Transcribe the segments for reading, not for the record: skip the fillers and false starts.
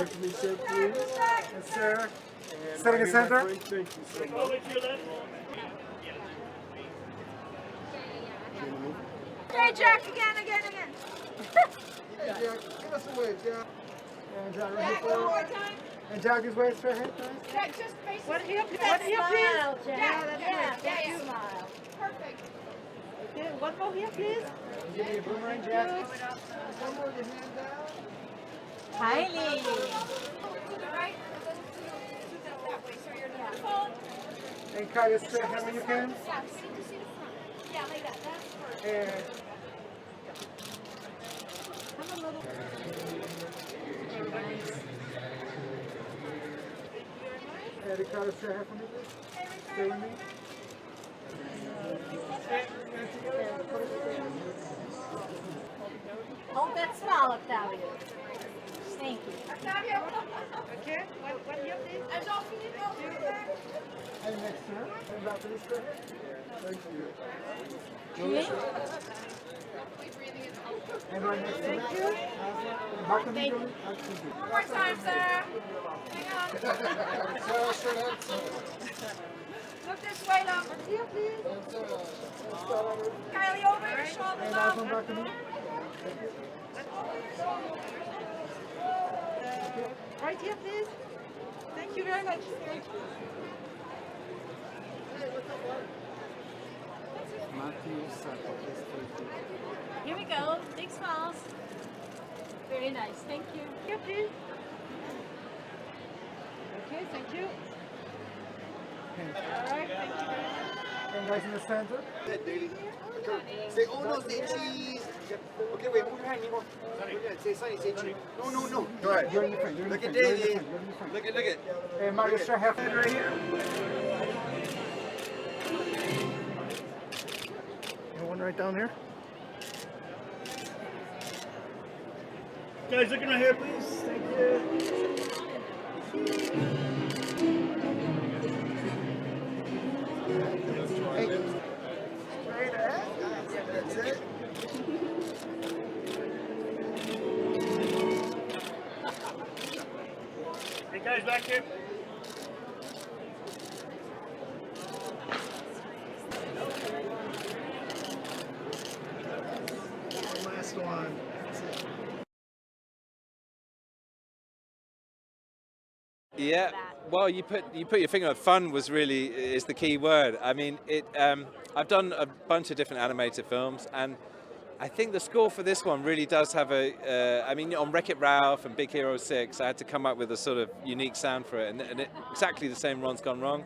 Nice to meet you, please. Yes, sir. Sitting in center. Thank you so much. Hey, Jack, again. Hey, Jack, give us a wave, Jack. And Jack, right here for you. And Jack, just wave straight ahead, guys. Jack, just face One here, please. Smile, Jack. Yeah, That's good. Smile. Perfect. Okay, one more here, please. Give me a boomerang, Jack. One more with your hand down. Kylie. To the right, that way, so you're not. And Kylie, straight ahead when you can. Yeah, see the front. Yeah, like that. That's perfect. And Come a little. Eddie, Kylie, straight ahead for me, please. Stay with me. Hold that smile, Octavio. Thank you. Okay, one here, please. As often you know. And next turn. And back to this straight ahead. Thank you. Okay. And right next to me. Back to me, Julie. Back to you. One more time, sir. Hang on. Sarah, straight ahead. Look this way, love. Here, please. Kylie, over your shoulder, And last one love. back to me. Right here, please. Thank you very much. Here we go. Big smiles. Very nice. Thank you. Here, please. Okay, thank you. All right, thank you very much. And guys in the center. Say, oh no, say cheese. Okay, wait, move your hand, Nemo. Say Sunny, say cheese. No. Go ahead. You're in the front. You're in the Look at front. You're in the Davey. front. You're in the front. Look at. And Mario, straight ahead right here. And one right down here. Guys, looking right here, please. Thank you. Hey. Straight ahead. That's it. Hey, guys, back here. Last one. That's it. Yeah, well, you put your finger on fun was really is the key word. I mean, I've done a bunch of different animated films, and I think the score for this one really does have I mean, on Wreck-It Ralph and Big Hero 6, I had to come up with a sort of unique sound for it, and exactly the same Ron's Gone Wrong.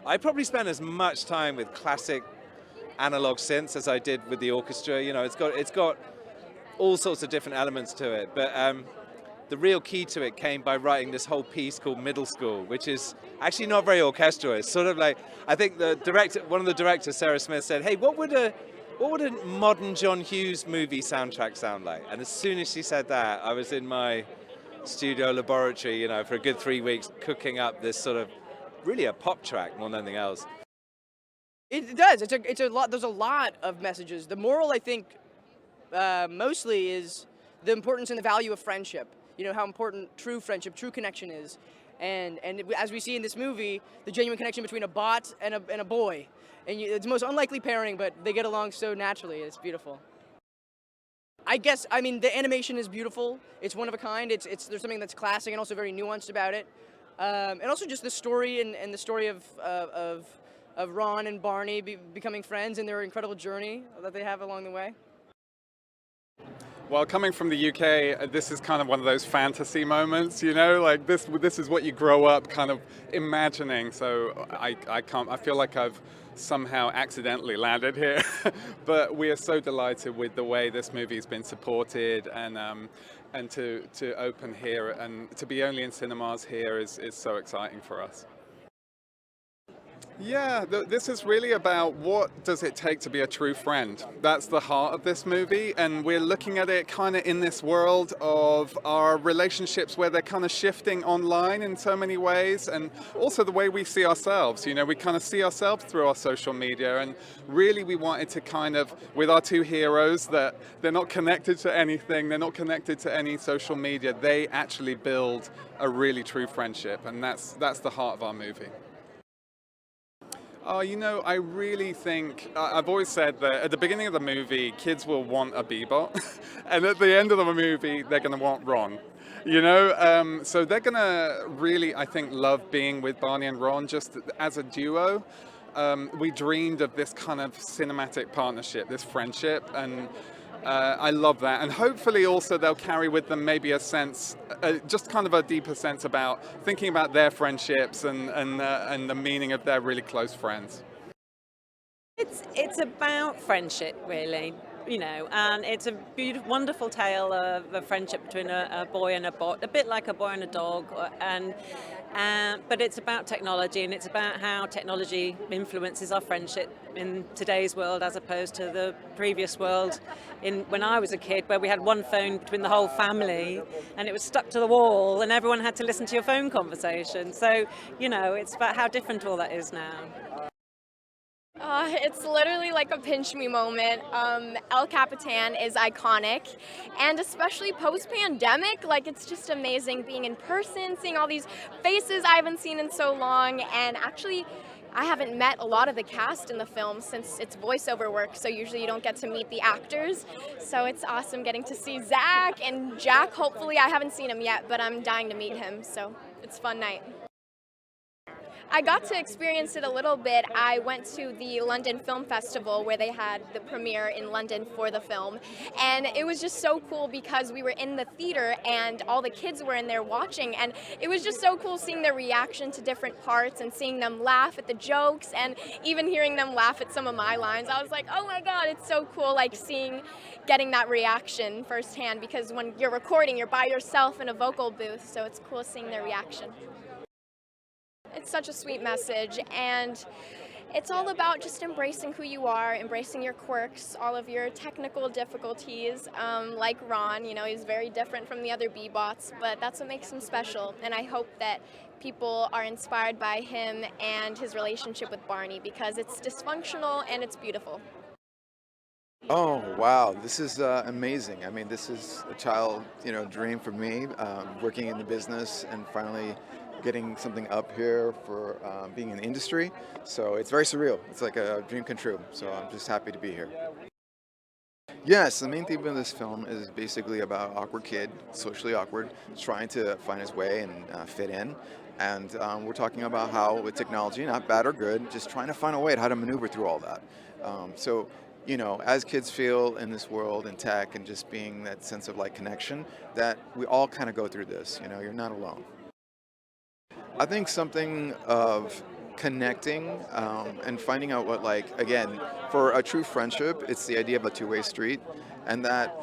I probably spent as much time with classic analog synths as I did with the orchestra. You know, it's got all sorts of different elements to it, but the real key to it came by writing this whole piece called Middle School, which is actually not very orchestral. It's sort of like, I think one of the directors, Sarah Smith, said, "Hey, what would a modern John Hughes movie soundtrack sound like?" And as soon as she said that, I was in my studio laboratory, you know, for a good 3 weeks, cooking up this sort of really a pop track more than anything else. It does. It's a lot. There's a lot of messages. The moral, I think, mostly is the importance and the value of friendship. You know, how important true friendship, true connection is. And as we see in this movie, the genuine connection between a bot and a boy. And it's the most unlikely pairing, but they get along so naturally. It's beautiful. I mean, the animation is beautiful. It's one of a kind. There's something that's classic and also very nuanced about it. And also just the story and the story of Ron and Barney becoming friends and their incredible journey that they have along the way. Well, coming from the UK, this is kind of one of those fantasy moments, you know, like this is what you grow up kind of imagining. So I feel like I've somehow accidentally landed here, but we are so delighted with the way this movie's been supported, and to open here and to be only in cinemas here is so exciting for us. Yeah, this is really about what does it take to be a true friend. That's the heart of this movie, and we're looking at it kind of in this world of our relationships where they're kind of shifting online in so many ways, and also the way we see ourselves. You know, we kind of see ourselves through our social media, and really we wanted to kind of, with our two heroes, that they're not connected to anything, they're not connected to any social media, they actually build a really true friendship, and that's the heart of our movie. Oh, you know, I really think, I've always said that at the beginning of the movie, kids will want a Bebop, and at the end of the movie, they're going to want Ron. You know, so they're going to really, I think, love being with Barney and Ron just as a duo. We dreamed of this kind of cinematic partnership, this friendship, and I love that. And hopefully also they'll carry with them maybe a sense, just kind of a deeper sense about thinking about their friendships and the meaning of their really close friends. It's about friendship, really, you know, and it's a beautiful, wonderful tale of a friendship between a boy and a bot, a bit like a boy and a dog, but it's about technology, and it's about how technology influences our friendship in today's world as opposed to the previous world when I was a kid, where we had one phone between the whole family and it was stuck to the wall and everyone had to listen to your phone conversation. So, you know, it's about how different all that is now. It's literally like a pinch me moment. El Capitan is iconic, and especially post-pandemic, like it's just amazing being in person, seeing all these faces I haven't seen in so long, and actually I haven't met a lot of the cast in the film since it's voiceover work, so usually you don't get to meet the actors. So it's awesome getting to see Zach and Jack. Hopefully, I haven't seen him yet, but I'm dying to meet him, so it's a fun night. I got to experience it a little bit. I went to the London Film Festival where they had the premiere in London for the film, and it was just so cool because we were in the theater and all the kids were in there watching, and it was just so cool seeing their reaction to different parts and seeing them laugh at the jokes and even hearing them laugh at some of my lines. I was like, oh my god, it's so cool, like getting that reaction firsthand, because when you're recording, you're by yourself in a vocal booth, so it's cool seeing their reaction. It's such a sweet message, and it's all about just embracing who you are, embracing your quirks, all of your technical difficulties, like Ron. You know, he's very different from the other Bebots, but that's what makes him special, and I hope that people are inspired by him and his relationship with Barney, because it's dysfunctional and it's beautiful. Oh wow, this is amazing. I mean, this is a child, dream for me, working in the business and finally getting something up here for being in the industry. So it's very surreal. It's like a dream come true. So I'm just happy to be here. Yes, the main theme of this film is basically about an awkward kid, socially awkward, trying to find his way and fit in. And we're talking about how with technology, not bad or good, just trying to find a way to how to maneuver through all that. So, as kids feel in this world in tech and just being that sense of like connection, that we all kind of go through this, you're not alone. I think something of connecting and finding out what, again, for a true friendship, it's the idea of a two-way street, and that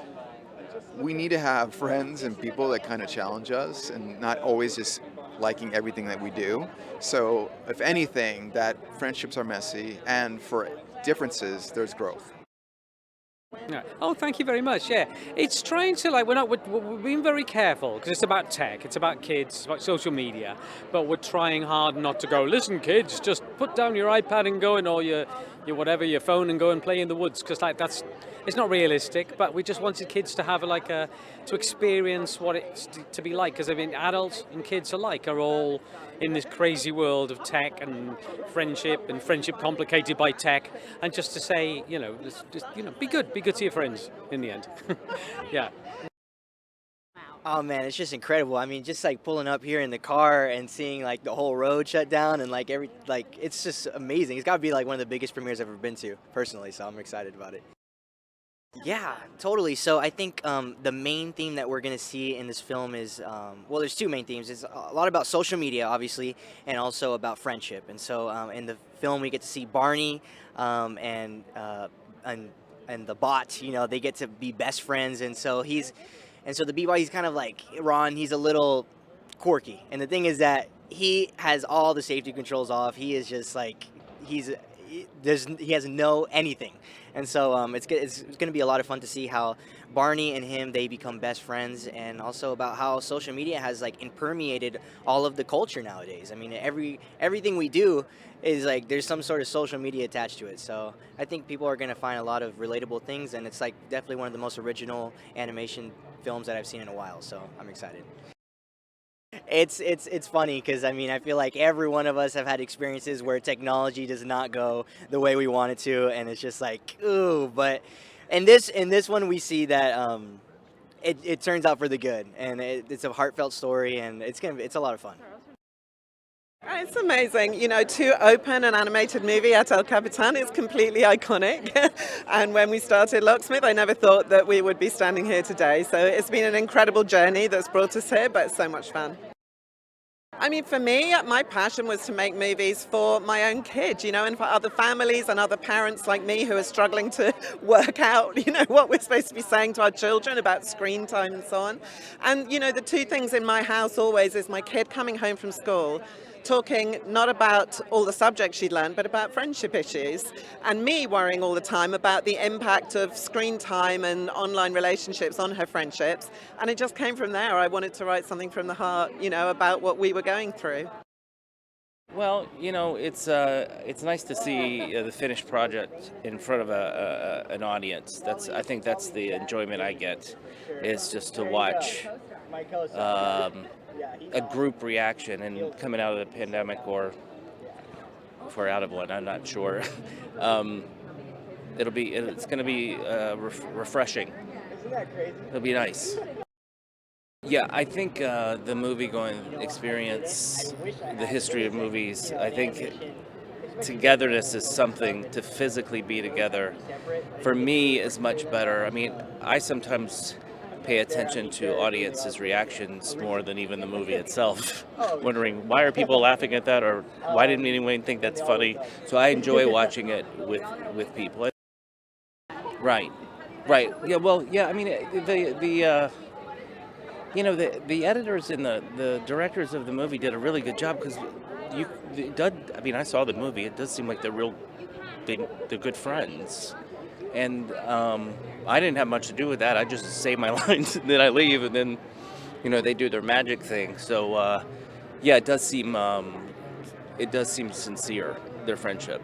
we need to have friends and people that kind of challenge us and not always just liking everything that we do. So if anything, that friendships are messy, and for differences, there's growth. Yeah. Oh, thank you very much. Yeah, it's trying to we're being very careful because it's about tech, it's about kids, it's about social media, but we're trying hard not to go, listen kids, just put down your iPad and go, or your your phone and go and play in the woods, because it's not realistic. But we just wanted kids to have to experience what it's to be like, because I mean adults and kids alike are all in this crazy world of tech and friendship complicated by tech, and just to say, be good to your friends in the end. Yeah. Oh man, it's just incredible. I mean, just pulling up here in the car and seeing the whole road shut down and it's just amazing. It's got to be one of the biggest premieres I've ever been to personally, so I'm excited about it. Yeah, totally. So I think the main theme that we're going to see in this film is, there's two main themes. It's a lot about social media, obviously, and also about friendship. And so in the film, we get to see Barney and the bot. They get to be best friends, and so the B-Boy, he's kind of like Ron. He's a little quirky, and the thing is that he has all the safety controls off. He is just he has no anything, and so it's going to be a lot of fun to see how Barney and him, they become best friends, and also about how social media has like impermeated all of the culture nowadays. I mean, everything we do is like there's some sort of social media attached to it. So I think people are going to find a lot of relatable things, and it's like definitely one of the most original animation films that I've seen in a while. So I'm excited. It's funny because I mean I feel like every one of us have had experiences where technology does not go the way we want it to, and it's just like ooh. But in this one we see that it turns out for the good, and it's a heartfelt story, and it's a lot of fun. It's amazing. You know, to open an animated movie at El Capitan is completely iconic. And when we started Locksmith, I never thought that we would be standing here today. So it's been an incredible journey that's brought us here, but it's so much fun. I mean, for me, my passion was to make movies for my own kids, you know, and for other families and other parents like me who are struggling to work out, you know, what we're supposed to be saying to our children about screen time and so on. And, you know, the two things in my house always is my kid coming home from school talking not about all the subjects she'd learned, but about friendship issues, and me worrying all the time about the impact of screen time and online relationships on her friendships. And it just came from there. I wanted to write something from the heart, you know, about what we were going through. Well, you know, it's nice to see the finished project in front of an audience. I think that's the enjoyment I get, is just to watch a group reaction, and coming out of the pandemic, or if we're out of one, I'm not sure. It's going to be refreshing. Isn't that crazy? It'll be nice. Yeah, I think the movie-going experience, the history of movies, I think togetherness is something to physically be together. For me, is much better. I mean, I sometimes pay attention to audiences' reactions more than even the movie itself, wondering why are people laughing at that, or why didn't anyone think that's funny. So I enjoy watching it with people. Right. Yeah. Well. Yeah. I mean, the editors and the directors of the movie did a really good job, because I mean, I saw the movie. It does seem like they're good friends. And I didn't have much to do with that. I just say my lines and then I leave, and then, you know, they do their magic thing. So yeah, it does seem sincere, their friendship.